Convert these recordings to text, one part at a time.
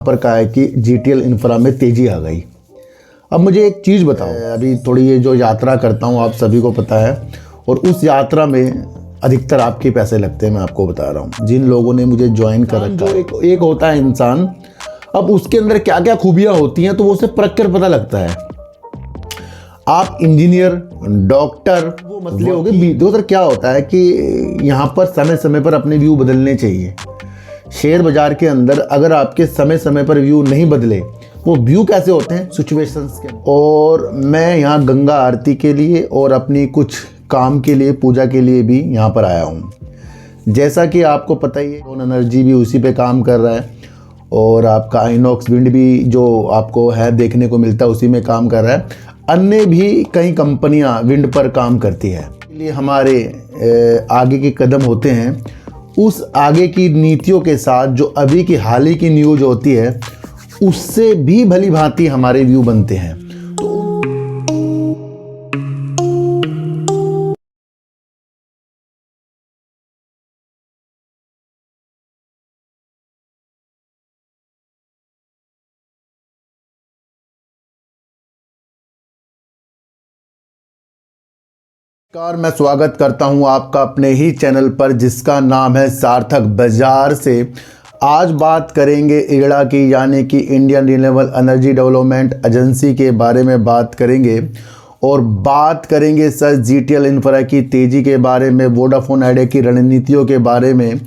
पर कहा है कि जीटीएल इंफ्रा में तेज़ी आ गई। अब मुझे एक चीज़ बताओ, अभी थोड़ी ये जो यात्रा करता हूँ आप सभी को पता है, और उस यात्रा में अधिकतर आपके पैसे लगते हैं। मैं आपको बता रहा हूँ, जिन लोगों ने मुझे ज्वाइन कर रखा है, एक होता है इंसान, अब उसके अंदर क्या क्या खूबियाँ होती हैं तो वो उसे परख कर पता लगता है। आप इंजीनियर, डॉक्टर, वो मसले हो गए। दूसरा क्या होता है कि यहाँ पर समय समय पर अपने व्यू बदलने चाहिए। शेयर बाजार के अंदर अगर आपके समय समय पर व्यू नहीं बदले, वो व्यू कैसे होते हैं सिचुएशंस के। और मैं यहाँ गंगा आरती के लिए और अपनी कुछ काम के लिए, पूजा के लिए भी यहाँ पर आया हूँ। जैसा कि आपको पता ही है, सोन एनर्जी भी उसी पे काम कर रहा है, और आपका आइनॉक्स विंड भी जो आपको है देखने को मिलता है उसी में काम कर रहा है। अन्य भी कई कंपनियां विंड पर काम करती है। इसलिए हमारे आगे के कदम होते हैं उस आगे की नीतियों के साथ जो अभी की हाल ही की न्यूज़ होती है उससे भी भली भांति हमारे व्यू बनते हैं। नमस्कार, मैं स्वागत करता हूं आपका अपने ही चैनल पर जिसका नाम है सार्थक बाजार से। आज बात करेंगे इगड़ा की, यानी कि Indian renewable energy development agency के बारे में बात करेंगे, और बात करेंगे सर जीटीएल इंफ्रा की तेज़ी के बारे में, वोडाफोन आइडिया की रणनीतियों के बारे में,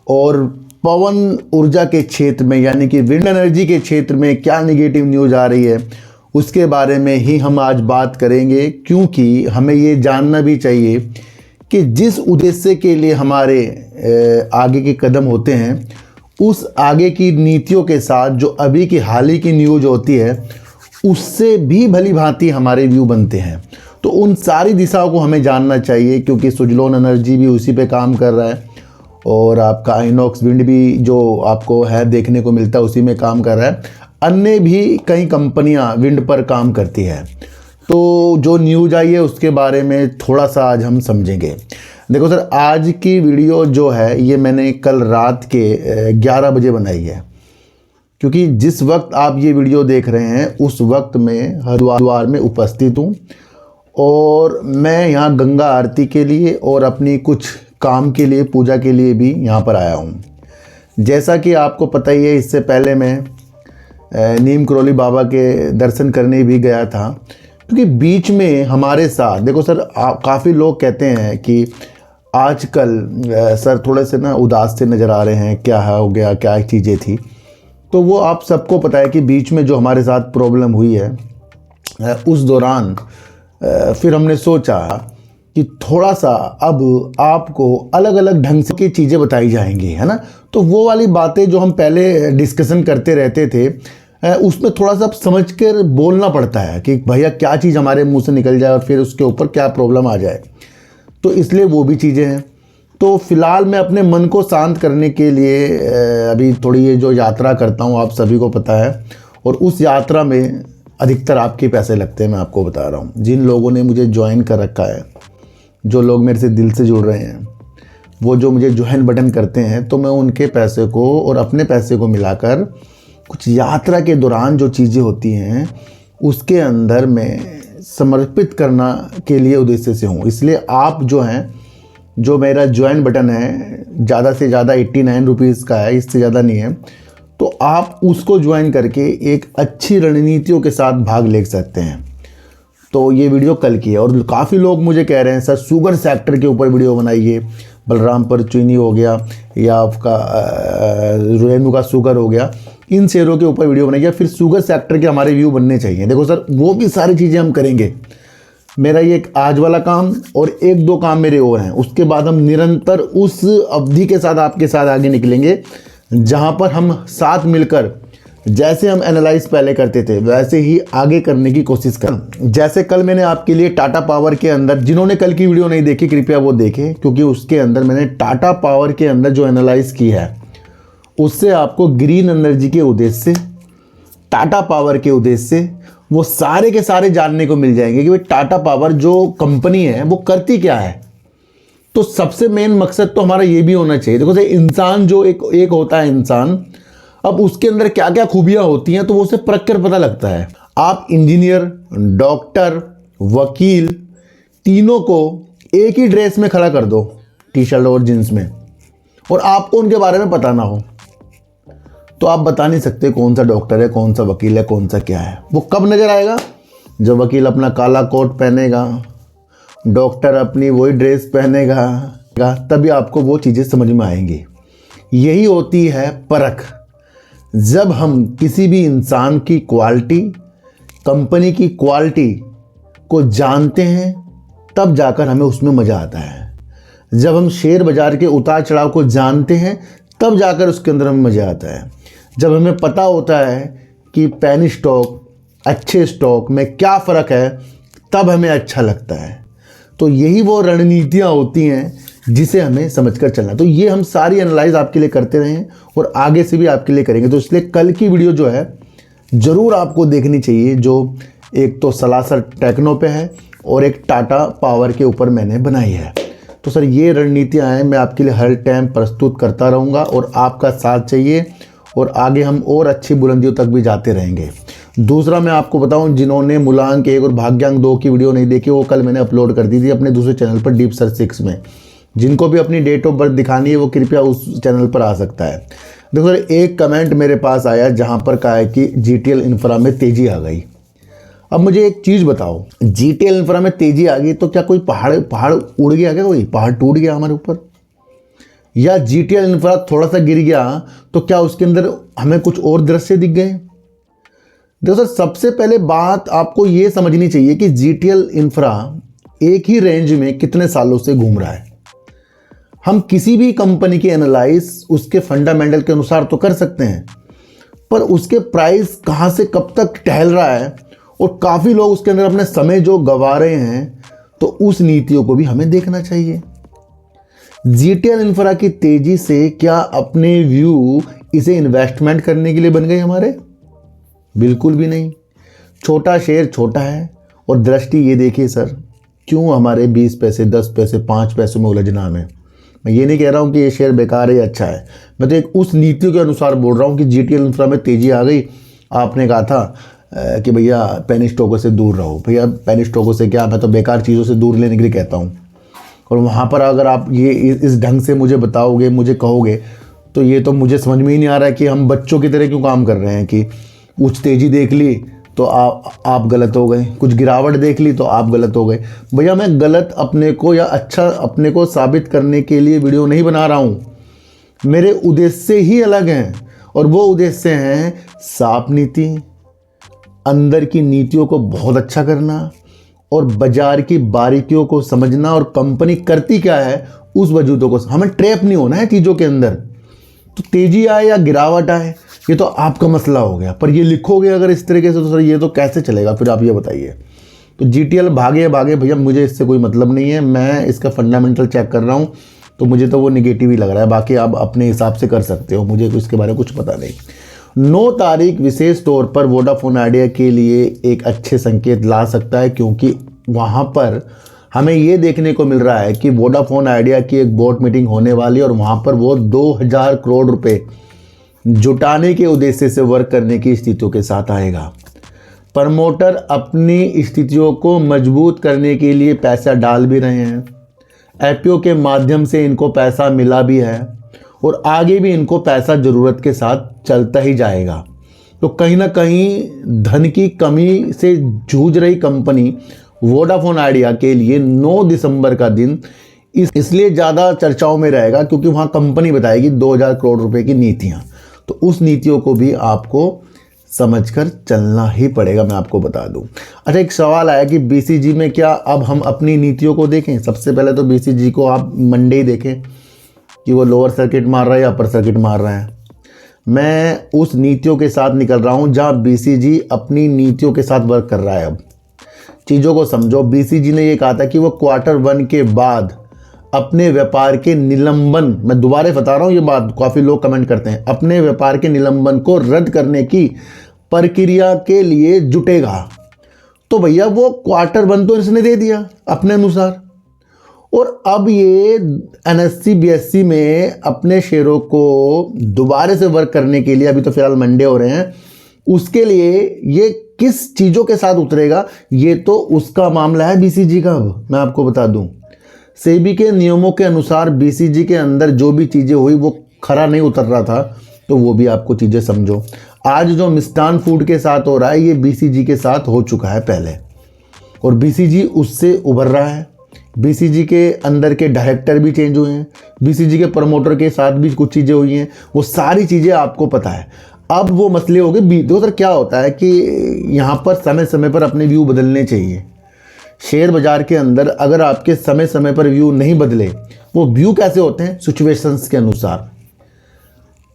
और पवन ऊर्जा के क्षेत्र में यानी कि विंड एनर्जी के क्षेत्र में क्या नेगेटिव न्यूज़ आ रही है उसके बारे में ही हम आज बात करेंगे। क्योंकि हमें ये जानना भी चाहिए कि जिस उद्देश्य के लिए हमारे आगे के कदम होते हैं उस आगे की नीतियों के साथ जो अभी की हाल ही की न्यूज़ होती है उससे भी भली भांति हमारे व्यू बनते हैं। तो उन सारी दिशाओं को हमें जानना चाहिए, क्योंकि सुजलोन एनर्जी भी उसी पे काम कर रहा है, और आपका आइनॉक्स विंड भी जो आपको है देखने को मिलता है उसी में काम कर रहा है। अन्य भी कई कंपनियां विंड पर काम करती है। तो जो न्यूज़ आई है उसके बारे में थोड़ा सा आज हम समझेंगे। देखो सर, आज की वीडियो जो है ये मैंने कल रात के 11 बजे बनाई है, क्योंकि जिस वक्त आप ये वीडियो देख रहे हैं उस वक्त मैं हरिद्वार में उपस्थित हूँ, और मैं यहाँ गंगा आरती के लिए और अपनी कुछ काम के लिए, पूजा के लिए भी यहाँ पर आया हूँ। जैसा कि आपको पता ही है, इससे पहले मैं नीम करोली बाबा के दर्शन करने भी गया था। क्योंकि बीच में हमारे साथ, देखो सर, काफ़ी लोग कहते हैं कि आजकल सर थोड़े से ना उदास से नज़र आ रहे हैं, क्या हो गया, क्या चीज़ें थी। तो वो आप सबको पता है कि बीच में जो हमारे साथ प्रॉब्लम हुई है उस दौरान फिर हमने सोचा कि थोड़ा सा अब आपको अलग अलग ढंग से की चीज़ें बताई जाएंगी, है ना। तो वो वाली बातें जो हम पहले डिस्कशन करते रहते थे उसमें थोड़ा सा समझ कर बोलना पड़ता है कि भैया क्या चीज़ हमारे मुंह से निकल जाए और फिर उसके ऊपर क्या प्रॉब्लम आ जाए। तो इसलिए वो भी चीज़ें हैं। तो फिलहाल मैं अपने मन को शांत करने के लिए अभी थोड़ी ये जो यात्रा करता हूँ आप सभी को पता है, और उस यात्रा में अधिकतर आपके पैसे लगते हैं। मैं आपको बता रहा हूँ, जिन लोगों ने मुझे ज्वाइन कर रखा है, जो लोग मेरे से दिल से जुड़ रहे हैं, वो जो मुझे ज्वाइन बटन करते हैं, तो मैं उनके पैसे को और अपने पैसे को मिलाकर कुछ यात्रा के दौरान जो चीज़ें होती हैं उसके अंदर मैं समर्पित करना के लिए उद्देश्य से हूँ। इसलिए आप जो हैं, जो मेरा ज्वाइन बटन है ज़्यादा से ज़्यादा 89 रुपीज़ का है, इससे ज़्यादा नहीं है, तो आप उसको ज्वाइन करके एक अच्छी रणनीतियों के साथ भाग ले सकते हैं। तो ये वीडियो कल की है, और काफ़ी लोग मुझे कह रहे हैं सर शुगर सेक्टर के ऊपर वीडियो बनाइए, बलरामपुर चीनी हो गया या आपका रेणुका शुगर हो गया, इन शेयरों के ऊपर वीडियो बनाइए, फिर शुगर सेक्टर के हमारे व्यू बनने चाहिए। देखो सर, वो भी सारी चीज़ें हम करेंगे। मेरा ये एक आज वाला काम और एक दो काम मेरे और हैं, उसके बाद हम निरंतर उस अवधि के साथ आपके साथ आगे निकलेंगे, जहाँ पर हम साथ मिलकर जैसे हम एनालाइज पहले करते थे वैसे ही आगे करने की कोशिश करें। जैसे कल मैंने आपके लिए टाटा पावर के अंदर, जिन्होंने कल की वीडियो नहीं देखी कृपया वो देखें, क्योंकि उसके अंदर मैंने टाटा पावर के अंदर जो एनालाइज की है उससे आपको ग्रीन एनर्जी के उद्देश्य से, टाटा पावर के उद्देश्य से वो सारे के सारे जानने को मिल जाएंगे कि भाई टाटा पावर जो कंपनी है वो करती क्या है। तो सबसे मेन मकसद तो हमारा ये भी होना चाहिए। देखो इंसान जो एक होता है इंसान, अब उसके अंदर क्या क्या खूबियां होती हैं तो वो उसे परख कर पता लगता है। आप इंजीनियर, डॉक्टर, वकील तीनों को एक ही ड्रेस में खड़ा कर दो, टी शर्ट और जींस में, और आपको उनके बारे में पता ना हो, तो आप बता नहीं सकते कौन सा डॉक्टर है, कौन सा वकील है, कौन सा क्या है। वो कब नज़र आएगा? जब वकील अपना काला कोट पहनेगा, डॉक्टर अपनी वही ड्रेस पहनेगा, तभी आपको वो चीज़ें समझ में आएंगी। यही होती है परख। जब हम किसी भी इंसान की क्वालिटी, कंपनी की क्वालिटी को जानते हैं तब जाकर हमें उसमें मज़ा आता है। जब हम शेयर बाज़ार के उतार चढ़ाव को जानते हैं तब जाकर उसके अंदर हमें मज़ा आता है। जब हमें पता होता है कि पेनी स्टॉक, अच्छे स्टॉक में क्या फ़र्क है, तब हमें अच्छा लगता है। तो यही वो रणनीतियाँ होती हैं जिसे हमें समझकर चलना। तो ये हम सारी एनालाइज आपके लिए करते रहे हैं और आगे से भी आपके लिए करेंगे। तो इसलिए कल की वीडियो जो है ज़रूर आपको देखनी चाहिए, जो एक तो सलासर टेक्नो पे है और एक टाटा पावर के ऊपर मैंने बनाई है। तो सर ये रणनीतियाँ हैं, मैं आपके लिए हर टाइम प्रस्तुत करता रहूँगा और आपका साथ चाहिए, और आगे हम और अच्छी बुलंदियों तक भी जाते रहेंगे। दूसरा मैं आपको बताऊं, जिन्होंने मूलांक 1 और भाग्यांक 2 की वीडियो नहीं देखी, वो कल मैंने अपलोड कर दी थी अपने दूसरे चैनल पर, डीप सर्च 6 में। जिनको भी अपनी डेट ऑफ बर्थ दिखानी है वो कृपया उस चैनल पर आ सकता है। देखो सर, एक कमेंट मेरे पास आया जहाँ पर कहा है कि जीटीएल इंफ्रा में तेज़ी आ गई। अब मुझे एक चीज़ बताओ, जीटीएल इंफ्रा में तेज़ी आ गई तो क्या कोई पहाड़ उड़ गया क्या? कोई पहाड़ टूट गया हमारे ऊपर? या जीटीएल इंफ्रा थोड़ा सा गिर गया तो क्या उसके अंदर हमें कुछ और दृश्य दिख गए? देखो सर, सबसे पहले बात आपको ये समझनी चाहिए कि जीटीएल इंफ्रा एक ही रेंज में कितने सालों से घूम रहा है। हम किसी भी कंपनी की एनालाइज उसके फंडामेंटल के अनुसार तो कर सकते हैं, पर उसके प्राइस कहाँ से कब तक टहल रहा है और काफ़ी लोग उसके अंदर अपने समय जो गंवा रहे हैं, तो उस नीतियों को भी हमें देखना चाहिए। जीटीएल इंफ्रा की तेजी से क्या अपने व्यू इसे इन्वेस्टमेंट करने के लिए बन गए हमारे? बिल्कुल भी नहीं। छोटा शेयर छोटा है, और दृष्टि ये देखिए सर, क्यों हमारे 20 पैसे, 10 पैसे, 5 पैसों में उलझना हमें। मैं ये नहीं कह रहा हूँ कि ये शेयर बेकार है या अच्छा है, मैं तो एक उस नीतियों के अनुसार बोल रहा हूँ कि जीटीएल इंफ्रा में तेज़ी आ गई। आपने कहा था कि भैया पेनी स्टॉकों से दूर रहो। भैया पेनी स्टॉकों से क्या, मैं तो बेकार चीज़ों से दूर लेने के लिए कहता हूँ। और वहाँ पर अगर आप ये इस ढंग से मुझे बताओगे, मुझे कहोगे, तो ये तो मुझे समझ में ही नहीं आ रहा है कि हम बच्चों की तरह क्यों काम कर रहे हैं कि कुछ तेज़ी देख ली तो आप गलत हो गए, कुछ गिरावट देख ली तो आप गलत हो गए। भैया मैं गलत अपने को या अच्छा अपने को साबित करने के लिए वीडियो नहीं बना रहा हूँ। मेरे उद्देश्य ही अलग हैं, और वो उद्देश्य हैं साफ नीति, अंदर की नीतियों को बहुत अच्छा करना, और बाजार की बारीकियों को समझना, और कंपनी करती क्या है उस वजूदों को। हमें ट्रैप नहीं होना है चीज़ों के अंदर। तो तेज़ी आए या गिरावट आए ये तो आपका मसला हो गया, पर ये लिखोगे अगर इस तरीके से तो सर ये तो कैसे चलेगा? फिर आप ये बताइए। तो जीटीएल भागे भैया, मुझे इससे कोई मतलब नहीं है, मैं इसका फंडामेंटल चेक कर रहा हूँ, तो मुझे तो वो निगेटिव ही लग रहा है। बाकी आप अपने हिसाब से कर सकते हो, मुझे इसके बारे में कुछ पता नहीं। 9 तारीख विशेष तौर पर वोडाफोन आइडिया के लिए एक अच्छे संकेत ला सकता है, क्योंकि वहाँ पर हमें ये देखने को मिल रहा है कि वोडाफोन आइडिया की एक बोर्ड मीटिंग होने वाली है, और वहाँ पर वो 2000 करोड़ रुपए जुटाने के उद्देश्य से वर्क करने की स्थितियों के साथ आएगा। प्रमोटर अपनी स्थितियों को मजबूत करने के लिए पैसा डाल भी रहे हैं। एपीओ के माध्यम से इनको पैसा मिला भी है, और आगे भी इनको पैसा ज़रूरत के साथ चलता ही जाएगा। तो कहीं ना कहीं धन की कमी से जूझ रही कंपनी वोडाफोन आइडिया के लिए 9 दिसंबर का दिन इसलिए ज़्यादा चर्चाओं में रहेगा क्योंकि वहाँ कंपनी बताएगी 2000 करोड़ रुपए की नीतियाँ। तो उस नीतियों को भी आपको समझकर चलना ही पड़ेगा, मैं आपको बता दूं। अच्छा, एक सवाल आया कि बीसीजी में क्या अब हम अपनी नीतियों को देखें? सबसे पहले तो बीसीजी को आप मंडे ही देखें कि वो लोअर सर्किट मार रहा है या अपर सर्किट मार रहा है। मैं उस नीतियों के साथ निकल रहा हूं जहां बीसीजी अपनी नीतियों के साथ वर्क कर रहा है। अब चीज़ों को समझो। बीसीजी ने ये कहा था कि वो Q1 के बाद अपने व्यापार के निलंबन, मैं दोबारा बता रहा हूँ ये बात, काफ़ी लोग कमेंट करते हैं, अपने व्यापार के निलंबन को रद्द करने की प्रक्रिया के लिए जुटेगा। तो भैया वो Q1 तो इसने दे दिया अपने अनुसार, और अब ये NSE BSE में अपने शेयरों को दोबारा से वर्क करने के लिए, अभी तो फिलहाल मंडे हो रहे हैं, उसके लिए ये किस चीज़ों के साथ उतरेगा, ये तो उसका मामला है BCG का। अब मैं आपको बता दूं, सेबी के नियमों के अनुसार BCG के अंदर जो भी चीज़ें हुई वो खरा नहीं उतर रहा था, तो वो भी आपको चीज़ें समझो। आज जो मिष्ठान फूड के साथ हो रहा है, ये BCG के साथ हो चुका है पहले, और BCG उससे उभर रहा है। BCG के अंदर के डायरेक्टर भी चेंज हुए हैं, BCG के प्रमोटर के साथ भी कुछ चीज़ें हुई हैं, वो सारी चीज़ें आपको पता है। अब वो मसले हो गए। देखो सर, क्या होता है कि यहाँ पर समय समय पर अपने व्यू बदलने चाहिए। शेयर बाज़ार के अंदर अगर आपके समय समय पर व्यू नहीं बदले, वो व्यू कैसे होते हैं? सिचुएशंस के अनुसार।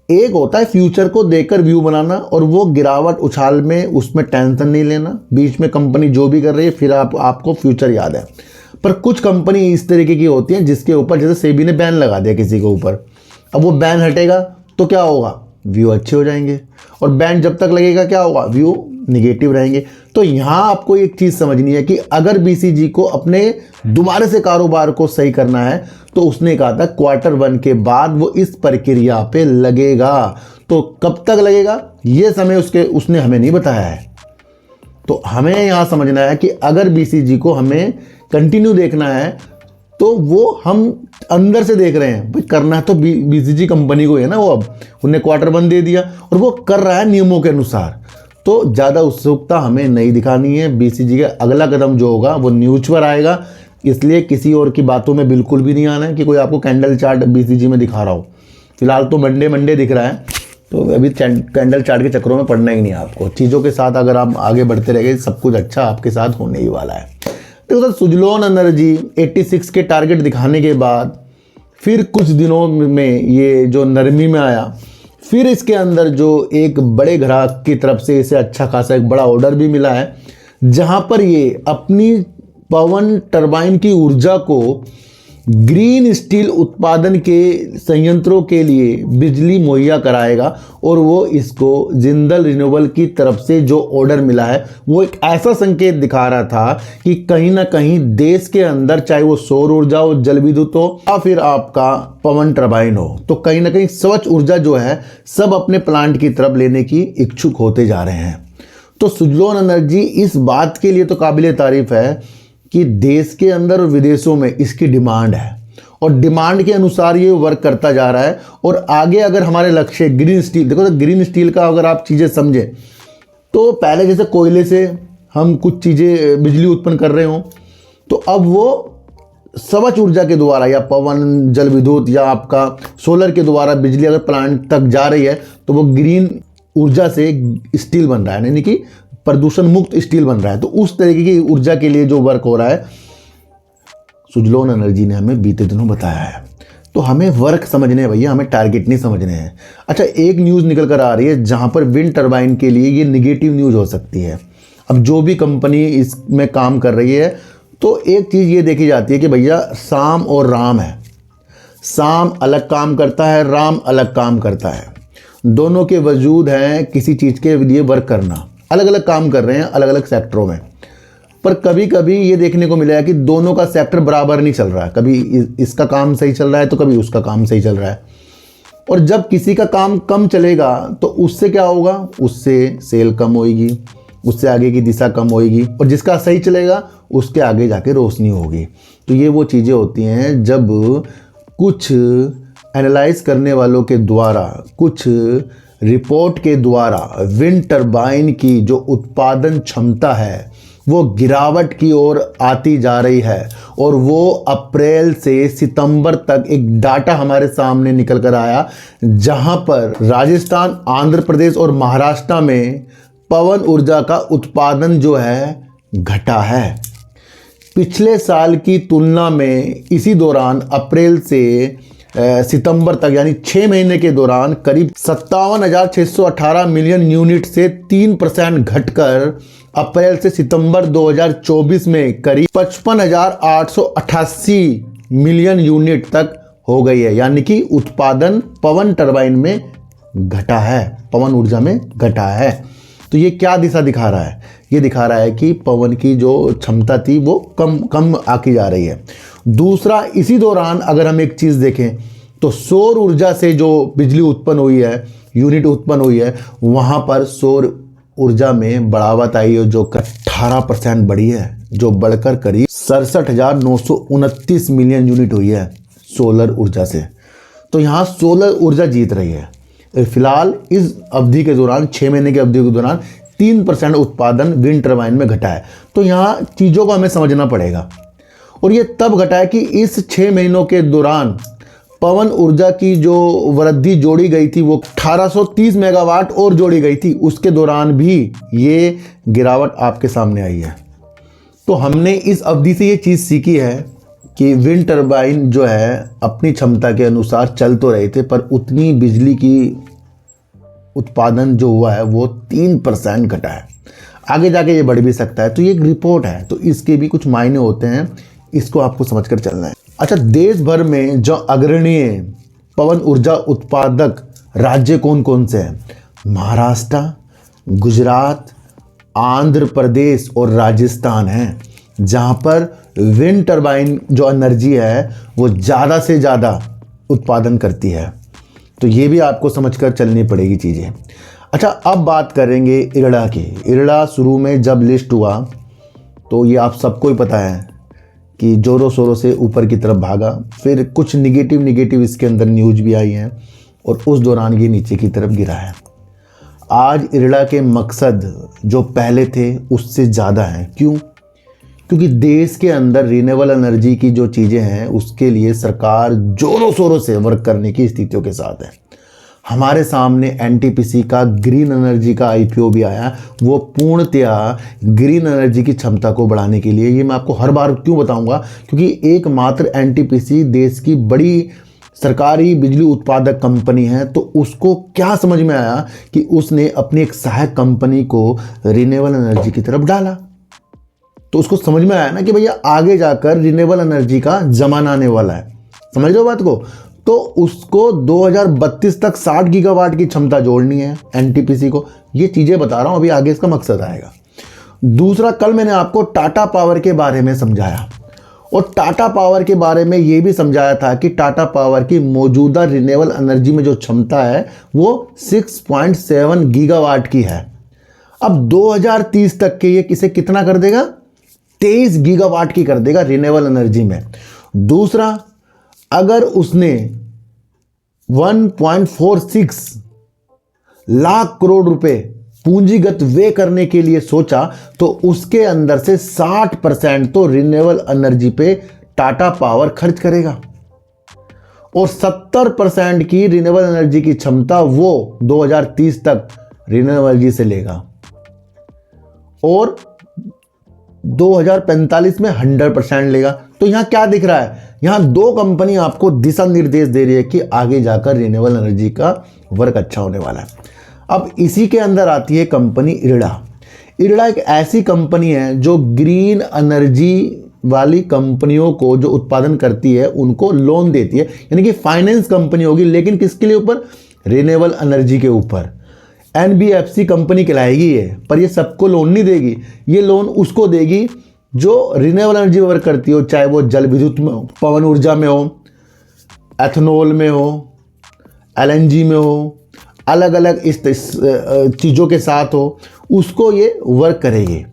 एक होता है फ्यूचर को देखकर व्यू बनाना, और वो गिरावट उछाल में उसमें टेंशन नहीं लेना। बीच में कंपनी जो भी कर रही है, फिर आपको फ्यूचर याद है। पर कुछ कंपनी इस तरीके की होती हैं जिसके ऊपर, जैसे सेबी ने बैन लगा दिया किसी के ऊपर, अब वो बैन हटेगा तो क्या होगा? व्यू अच्छे हो जाएंगे। और बैन जब तक लगेगा क्या होगा? व्यू निगेटिव रहेंगे। तो यहाँ आपको एक चीज़ समझनी है कि अगर BCG को अपने दोबारा से कारोबार को सही करना है, तो उसने कहा था Q1 के बाद वो इस प्रक्रिया पे लगेगा। तो कब तक लगेगा ये समय उसने हमें नहीं बताया है। तो हमें यहाँ समझना है कि अगर BCG को हमें कंटिन्यू देखना है, तो वो हम अंदर से देख रहे हैं। भाई करना है तो BCG कंपनी को है ना, वो अब उन्हें Q1 दे दिया और वो कर रहा है नियमों के अनुसार। तो ज़्यादा उत्सुकता हमें नहीं दिखानी है। BCG का अगला कदम जो होगा वो न्यूज पर आएगा, इसलिए किसी और की बातों में बिल्कुल भी नहीं आना है कि कोई आपको कैंडल चार्ट BCG में दिखा रहा हो। फिलहाल तो मंडे दिख रहा है, तो अभी कैंडल चार्ट के चक्करों में पड़ना ही नहीं है आपको। चीज़ों के साथ अगर आप आगे बढ़ते रहेंगे, सब कुछ अच्छा आपके साथ होने ही वाला है। देखो सर, सुजलोन एनर्जी 86 के टारगेट दिखाने के बाद फिर कुछ दिनों में ये जो नरमी में आया, फिर इसके अंदर जो एक बड़े ग्राहक की तरफ से इसे अच्छा खासा एक बड़ा ऑर्डर भी मिला है, जहां पर ये अपनी पवन टरबाइन की ऊर्जा को ग्रीन स्टील उत्पादन के संयंत्रों के लिए बिजली मुहैया कराएगा। और वो इसको जिंदल रिन्यूएबल की तरफ से जो ऑर्डर मिला है, वो एक ऐसा संकेत दिखा रहा था कि कहीं ना कहीं देश के अंदर, चाहे वो सौर ऊर्जा हो, जल विद्युत हो, या फिर आपका पवन टरबाइन हो, तो कहीं ना कहीं स्वच्छ ऊर्जा जो है सब अपने प्लांट की तरफ लेने की इच्छुक होते जा रहे हैं। तो सुजलोन एनर्जी इस बात के लिए तो काबिले तारीफ है कि देश के अंदर और विदेशों में इसकी डिमांड है, और डिमांड के अनुसार ये वर्क करता जा रहा है। और आगे अगर हमारे लक्ष्य ग्रीन स्टील, देखो तो ग्रीन स्टील का अगर आप चीज़ें समझें, तो पहले जैसे कोयले से हम कुछ चीज़ें बिजली उत्पन्न कर रहे हों, तो अब वो स्वच्छ ऊर्जा के द्वारा, या पवन, जल विद्युत, या आपका सोलर के द्वारा बिजली अगर प्लांट तक जा रही है, तो वो ग्रीन ऊर्जा से स्टील बन रहा है, यानी कि प्रदूषण मुक्त स्टील बन रहा है। तो उस तरीके की ऊर्जा के लिए जो वर्क हो रहा है, सुजलोन एनर्जी ने हमें बीते दिनों बताया है। तो हमें वर्क समझने हैं भैया, हमें टारगेट नहीं समझने हैं। अच्छा, एक न्यूज़ निकल कर आ रही है जहां पर विंड टरबाइन के लिए ये निगेटिव न्यूज़ हो सकती है। अब जो भी कंपनी इसमें काम कर रही है, तो एक चीज़ ये देखी जाती है कि भैया साम और राम है। साम अलग काम करता है, राम अलग काम करता है। दोनों के वजूद हैं किसी चीज़ के लिए वर्क करना, अलग अलग काम कर रहे हैं अलग अलग सेक्टरों में। पर कभी कभी ये देखने को मिला है कि दोनों का सेक्टर बराबर नहीं चल रहा है। कभी इसका काम सही चल रहा है तो कभी उसका काम सही चल रहा है। और जब किसी का काम कम चलेगा तो उससे क्या होगा? उससे सेल कम होगी, उससे आगे की दिशा कम होगी, और जिसका सही चलेगा उसके आगे जाके रोशनी होगी। तो ये वो चीज़ें होती हैं जब कुछ एनालाइज करने वालों के द्वारा, कुछ रिपोर्ट के द्वारा विंड टरबाइन की जो उत्पादन क्षमता है वो गिरावट की ओर आती जा रही है। और वो अप्रैल से सितंबर तक एक डाटा हमारे सामने निकल कर आया, जहां पर राजस्थान, आंध्र प्रदेश और महाराष्ट्र में पवन ऊर्जा का उत्पादन जो है घटा है। पिछले साल की तुलना में इसी दौरान अप्रैल से सितंबर तक, यानी 6 महीने के दौरान करीब 57,618 मिलियन यूनिट से 3% घटकर अप्रैल से सितंबर 2024 में करीब 55,888 मिलियन यूनिट तक हो गई है। यानी कि उत्पादन पवन टरबाइन में घटा है, पवन ऊर्जा में घटा है। तो ये क्या दिशा दिखा रहा है? ये दिखा रहा है कि पवन की जो क्षमता थी वो कम कम आती जा रही है। दूसरा, इसी दौरान अगर हम एक चीज़ देखें तो सौर ऊर्जा से जो बिजली उत्पन्न हुई है, यूनिट उत्पन्न हुई है, वहाँ पर सौर ऊर्जा में बढ़ावट आई है जो 18% बढ़ी है, जो बढ़कर करीब 67,929 मिलियन यूनिट हुई है सोलर ऊर्जा से। तो यहाँ सोलर ऊर्जा जीत रही है। फिलहाल इस अवधि के दौरान, 6 महीने की अवधि के दौरान 3% उत्पादन विंड टर्बाइन में घटा है। तो यहाँ चीज़ों को हमें समझना पड़ेगा, और ये तब घटा है कि इस 6 महीनों के दौरान पवन ऊर्जा की जो वृद्धि जोड़ी गई थी वो 1830 मेगावाट और जोड़ी गई थी, उसके दौरान भी ये गिरावट आपके सामने आई है। तो हमने इस अवधि से ये चीज़ सीखी है कि विंड टर्बाइन जो है अपनी क्षमता के अनुसार चल तो रहे थे, पर उतनी बिजली की उत्पादन जो हुआ है वो 3% घटा है। आगे जाके ये बढ़ भी सकता है। तो ये एक रिपोर्ट है, तो इसके भी कुछ मायने होते हैं, इसको आपको समझकर चलना है। अच्छा, देश भर में जो अग्रणीय पवन ऊर्जा उत्पादक राज्य कौन कौन से हैं? महाराष्ट्र, गुजरात, आंध्र प्रदेश और राजस्थान हैं, जहाँ पर विंड टर्बाइन जो एनर्जी है वो ज़्यादा से ज़्यादा उत्पादन करती है। तो ये भी आपको समझकर चलनी पड़ेगी चीज़ें। अच्छा, अब बात करेंगे इरडा की। इरडा शुरू में जब लिस्ट हुआ तो ये आप सबको ही पता है कि जोरों शोरों से ऊपर की तरफ भागा, फिर कुछ निगेटिव इसके अंदर न्यूज भी आई हैं, और उस दौरान ये नीचे की तरफ गिरा है। आज इरडा के मकसद जो पहले थे उससे ज़्यादा हैं। क्यों? क्योंकि देश के अंदर रिन्यूएबल एनर्जी की जो चीज़ें हैं उसके लिए सरकार जोरों शोरों से वर्क करने की स्थितियों के साथ है। हमारे सामने एनटीपीसी का ग्रीन एनर्जी का आईपीओ भी आया, वो पूर्णतया ग्रीन एनर्जी की क्षमता को बढ़ाने के लिए। ये मैं आपको हर बार क्यों बताऊंगा? क्योंकि एकमात्र एनटीपीसी देश की बड़ी सरकारी बिजली उत्पादक कंपनी है, तो उसको क्या समझ में आया कि उसने अपनी एक सहायक कंपनी को रिन्यूएबल एनर्जी की तरफ डाला। तो उसको समझ में आया ना कि भैया आगे जाकर रिन्यूएबल एनर्जी का जमाना आने वाला है। समझ लो बात को। तो उसको 2032 तक 60 गीगावाट की क्षमता जोड़नी है एनटीपीसी को। ये चीज़ें बता रहा हूँ, अभी आगे इसका मकसद आएगा। दूसरा, कल मैंने आपको टाटा पावर के बारे में समझाया, और टाटा पावर के बारे में ये भी समझाया था कि टाटा पावर की मौजूदा रिन्यूएबल एनर्जी में जो क्षमता है वो 6.7 गीगावाट की है। अब 2030 तक के ये इसे कितना कर देगा? 23 गीगावाट की कर देगा रिन्यूएबल एनर्जी में। दूसरा, अगर उसने 1.46 लाख करोड़ रुपए पूंजीगत व्यय करने के लिए सोचा, तो उसके अंदर से 60% तो रिन्यूएबल एनर्जी पे टाटा पावर खर्च करेगा, और 70% की रिन्यूएबल एनर्जी की क्षमता वो 2030 तक रिन्यूएबल एनर्जी से लेगा, और 2045 में 100% लेगा। तो यहां क्या दिख रहा है? यहां दो कंपनी आपको दिशा निर्देश दे रही है कि आगे जाकर रिन्यूएबल एनर्जी का वर्क अच्छा होने वाला है। अब इसी के अंदर आती है कंपनी इरडा। इरडा एक ऐसी कंपनी है जो ग्रीन एनर्जी वाली कंपनियों को जो उत्पादन करती है उनको लोन देती है, यानी कि फाइनेंस कंपनी होगी, लेकिन किसके लिए ऊपर? रिन्यूएबल एनर्जी के ऊपर। एनबीएफसी कंपनी कहलाएगी ये, पर ये सबको लोन नहीं देगी। ये लोन उसको देगी जो रिन्यूएबल एनर्जी वर्क करती हो, चाहे वो जल विद्युत में हो, पवन ऊर्जा में हो, एथेनॉल में हो, एलएनजी में हो, अलग अलग इस चीज़ों के साथ हो, उसको ये वर्क करेगी।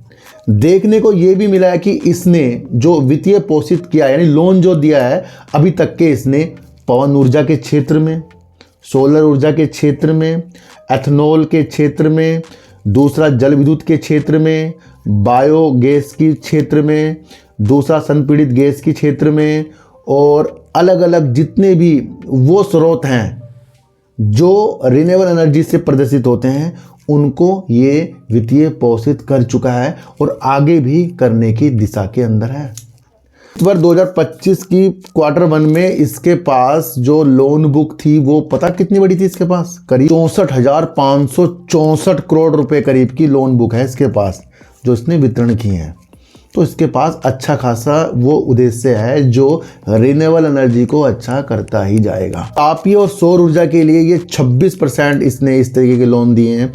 देखने को ये भी मिला है कि इसने जो वित्तीय पोषित किया, यानी लोन जो दिया है अभी तक के, इसने पवन ऊर्जा के क्षेत्र में, सोलर ऊर्जा के क्षेत्र में, एथेनॉल के क्षेत्र में, दूसरा जल विद्युत के क्षेत्र में, बायोगैस की क्षेत्र में, दूसरा संपीड़ित गैस की क्षेत्र में, और अलग अलग जितने भी वो स्रोत हैं जो रिन्यूएबल एनर्जी से प्रदर्शित होते हैं, उनको ये वित्तीय पोषित कर चुका है और आगे भी करने की दिशा के अंदर है। इस बार 2025 की Q1 में इसके पास जो लोन बुक थी वो पता कितनी बड़ी थी? इसके पास करीब 64,564 करोड़ रुपए करीब की लोन बुक है इसके पास, जो इसने वितरण की है। तो इसके पास अच्छा खासा वो उद्देश्य है जो रिन्यूएबल एनर्जी को अच्छा करता ही जाएगा। तापीय और सौर ऊर्जा के लिए ये 26% इसने इस तरीके के लोन दिए हैं।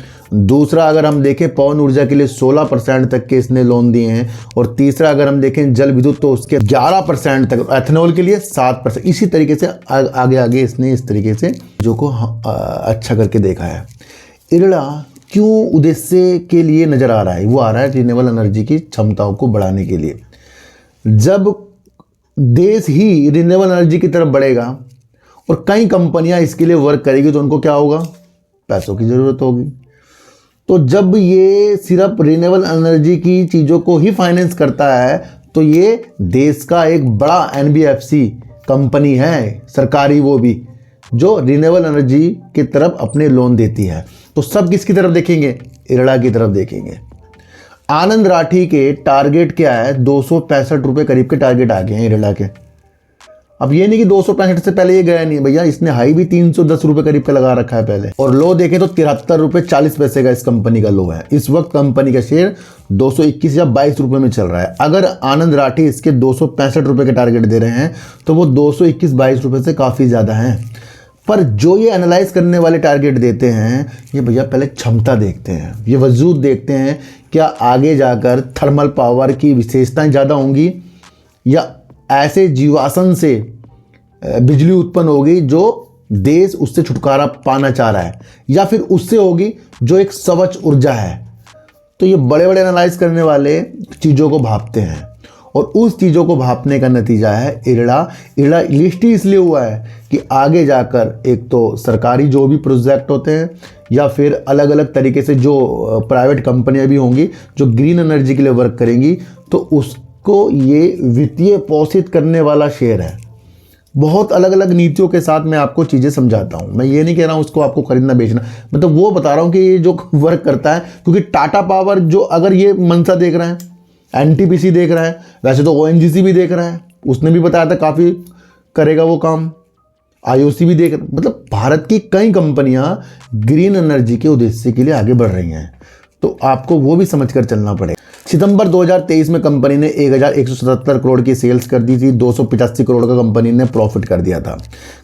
दूसरा अगर हम देखें पवन ऊर्जा के लिए 16% तक के इसने लोन दिए हैं। और तीसरा अगर हम देखें जल विद्युत तो उसके 11% तक, एथेनॉल के लिए 7%। इसी तरीके से आगे आगे इसने इस तरीके से जो को अच्छा करके देखा है। इरड़ा क्यों उद्देश्य के लिए नज़र आ रहा है? वो आ रहा है रिन्यूएबल एनर्जी की क्षमताओं को बढ़ाने के लिए। जब देश ही रिन्यूएबल एनर्जी की तरफ बढ़ेगा और कई कंपनियां इसके लिए वर्क करेगी तो उनको क्या होगा? पैसों की ज़रूरत होगी। तो जब ये सिर्फ रिन्यूएबल एनर्जी की चीज़ों को ही फाइनेंस करता है तो ये देश का एक बड़ा एनबीएफसी कंपनी है, सरकारी, वो भी जो रिन्यूएबल एनर्जी की तरफ अपने लोन देती है। तो सब किसकी तरफ देखेंगे? इरड़ा की तरफ देखेंगे। आनंद राठी के टारगेट क्या है? 265 रुपये करीब के टारगेट आ गए हैं इरड़ा के। अब ये नहीं कि 265 से पहले ये गया नहीं भैया, इसने हाई भी 310 रुपये करीब का लगा रखा है पहले। और लो देखें तो 73 रुपये 40 पैसे का इस कंपनी का लो है। इस वक्त कंपनी का शेयर 221 या 22 रुपये में चल रहा है। अगर आनंद राठी इसके 265 रुपये के टारगेट दे रहे हैं तो वो 221-22 रुपये से काफ़ी ज़्यादा हैं। पर जो ये एनालाइज करने वाले टारगेट देते हैं ये भैया पहले क्षमता देखते हैं, ये वजूद देखते हैं, क्या आगे जाकर थर्मल पावर की विशेषताएं ज़्यादा होंगी या ऐसे जीवाश्म से बिजली उत्पन्न होगी जो देश उससे छुटकारा पाना चाह रहा है, या फिर उससे होगी जो एक स्वच्छ ऊर्जा है। तो ये बड़े बड़े एनालाइज करने वाले चीज़ों को भापते हैं और उस चीज़ों को भापने का नतीजा है इरड़ा। इरड़ा लिस्ट ही इसलिए हुआ है कि आगे जाकर एक तो सरकारी जो भी प्रोजेक्ट होते हैं या फिर अलग अलग तरीके से जो प्राइवेट कंपनियां भी होंगी जो ग्रीन एनर्जी के लिए वर्क करेंगी तो उसको ये वित्तीय पोषित करने वाला शेयर है। बहुत अलग अलग नीतियों के साथ मैं आपको चीज़ें समझाता हूँ। मैं ये नहीं कह रहा हूँ उसको आपको खरीदना बेचना, मतलब वो बता रहा हूँ कि ये जो वर्क करता है। क्योंकि टाटा पावर जो अगर ये मंशा देख रहा है, एनटीपीसी देख रहा है, वैसे तो ओएनजीसी भी देख रहा है, उसने भी बताया था काफ़ी करेगा वो काम, आईओसी भी देख, मतलब भारत की कई कंपनियां ग्रीन एनर्जी के उद्देश्य के लिए आगे बढ़ रही हैं। तो आपको वो भी समझकर चलना पड़ेगा। सितंबर 2023 में कंपनी ने 1177 करोड़ की सेल्स कर दी थी, 285 करोड़ का कंपनी ने प्रॉफिट कर दिया था।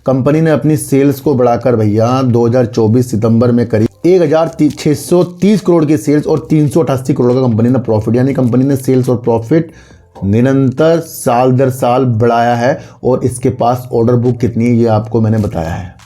कंपनी ने अपनी सेल्स को बढ़ाकर भैया 2024 सितंबर में करीब 1630 करोड़ की सेल्स और 388 करोड़ का कंपनी ने प्रॉफिट, यानी कंपनी ने सेल्स और प्रॉफिट निरंतर साल दर साल बढ़ाया है। और इसके पास ऑर्डर बुक कितनी है ये आपको मैंने बताया है।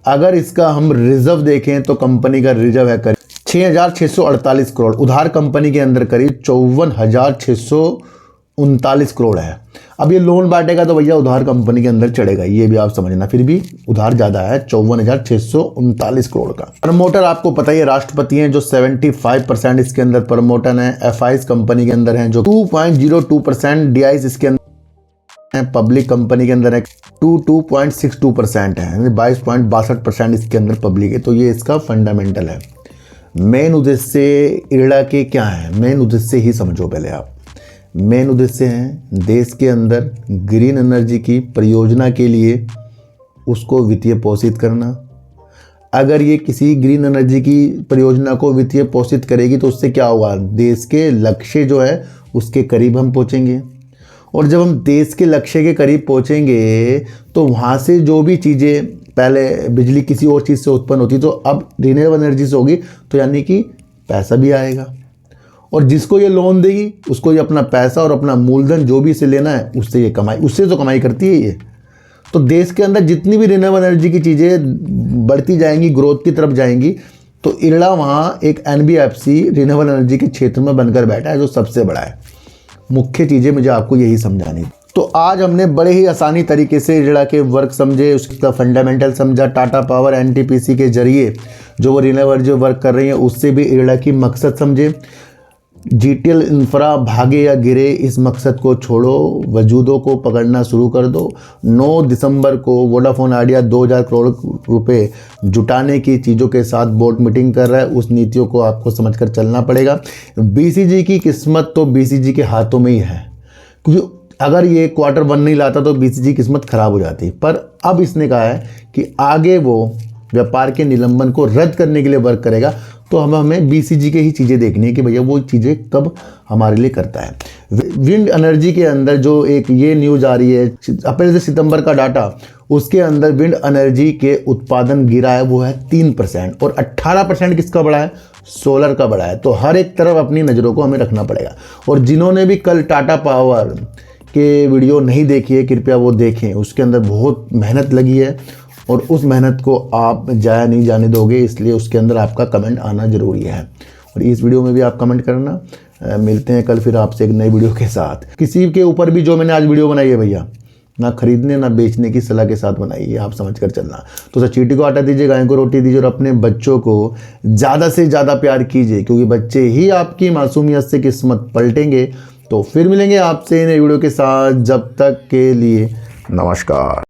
अगर इसका हम रिजर्व देखें तो कंपनी का रिजर्व है करीब 6648 करोड़, उधार कंपनी के अंदर करीब 54,639 करोड़ है। अब ये लोन बांटेगा तो भैया उधार कंपनी के अंदर चढ़ेगा, ये भी आप समझना, फिर भी उधार ज़्यादा है 54,639 करोड़ का। प्रमोटर आपको पता ही है राष्ट्रपति हैं जो 75% इसके अंदर प्रमोटर हैं। एफआईज कंपनी के अंदर हैं जो 2.02%, डीआईज इसके अंदर पब्लिक कंपनी के अंदर है 22.62% है, 22.62% इसके अंदर पब्लिक है। तो ये इसका फंडामेंटल है। मेन उद्देश्य इरड़ा के क्या है? मेन उद्देश्य ही समझो पहले आप। मेन उद्देश्य है देश के अंदर ग्रीन एनर्जी की परियोजना के लिए उसको वित्तीय पोषित करना। अगर ये किसी ग्रीन एनर्जी की परियोजना को वित्तीय पोषित करेगी तो उससे क्या होगा? देश के लक्ष्य जो है उसके करीब हम पहुँचेंगे। और जब हम देश के लक्ष्य के करीब पहुँचेंगे तो वहाँ से जो भी चीज़ें, पहले बिजली किसी और चीज़ से उत्पन्न होती तो अब रिन्यूएबल एनर्जी से होगी, तो यानी कि पैसा भी आएगा। और जिसको ये लोन देगी उसको ये अपना पैसा और अपना मूलधन जो भी इसे लेना है उससे ये कमाई, उससे तो कमाई करती है ये। तो देश के अंदर जितनी भी रिन्यूएबल एनर्जी की चीज़ें बढ़ती जाएंगी, ग्रोथ की तरफ जाएंगी, तो इरड़ा वहाँ एक एनबीएफसी रिन्यूएबल एनर्जी के क्षेत्र में बनकर बैठा है जो सबसे बड़ा है। मुख्य चीज़ें मुझे आपको यही समझानी। तो आज हमने बड़े ही आसानी तरीके से इरड़ा के वर्क समझे, उसका फंडामेंटल समझा। टाटा पावर एनटीपीसी के जरिए जो वो रिन्यूएबल जो वर्क कर रही है उससे भी इरड़ा की मकसद समझे। जीटीएल इंफ्रा भागे या गिरे इस मकसद को छोड़ो, वजूदों को पकड़ना शुरू कर दो। 9 दिसंबर को वोडाफोन आइडिया 2000 करोड़ रुपए जुटाने की चीज़ों के साथ बोर्ड मीटिंग कर रहा है, उस नीतियों को आपको समझकर चलना पड़ेगा। बीसीजी की किस्मत तो बीसीजी के हाथों में ही है, क्योंकि अगर ये Q1 नहीं लाता तो बीसीजी की किस्मत खराब हो जाती। पर अब इसने कहा है कि आगे वो व्यापार के निलंबन को रद्द करने के लिए वर्क करेगा। तो हमें बीसीजी के ही चीज़ें देखनी है कि भैया वो चीज़ें कब हमारे लिए करता है। विंड एनर्जी के अंदर जो एक ये न्यूज़ आ रही है अप्रैल से सितंबर का डाटा, उसके अंदर विंड एनर्जी के उत्पादन गिरा है वो है 3% और 18% किसका बढ़ा है, सोलर का बढ़ा है। तो हर एक तरफ अपनी नज़रों को हमें रखना पड़ेगा। और जिन्होंने भी कल टाटा पावर के वीडियो नहीं देखी है कृपया वो देखें, उसके अंदर बहुत मेहनत लगी है और उस मेहनत को आप जाया नहीं जाने दोगे, इसलिए उसके अंदर आपका कमेंट आना ज़रूरी है। और इस वीडियो में भी आप कमेंट करना। मिलते हैं कल फिर आपसे एक नई वीडियो के साथ। किसी के ऊपर भी जो मैंने आज वीडियो बनाई है भैया, ना खरीदने ना बेचने की सलाह के साथ बनाई है, आप समझ कर चलना। तो चींटी को आटा दीजिए, गाय को रोटी दीजिए और अपने बच्चों को ज़्यादा से ज़्यादा प्यार कीजिए, क्योंकि बच्चे ही आपकी मासूमियत से किस्मत पलटेंगे। तो फिर मिलेंगे आपसे नई वीडियो के साथ, जब तक के लिए नमस्कार।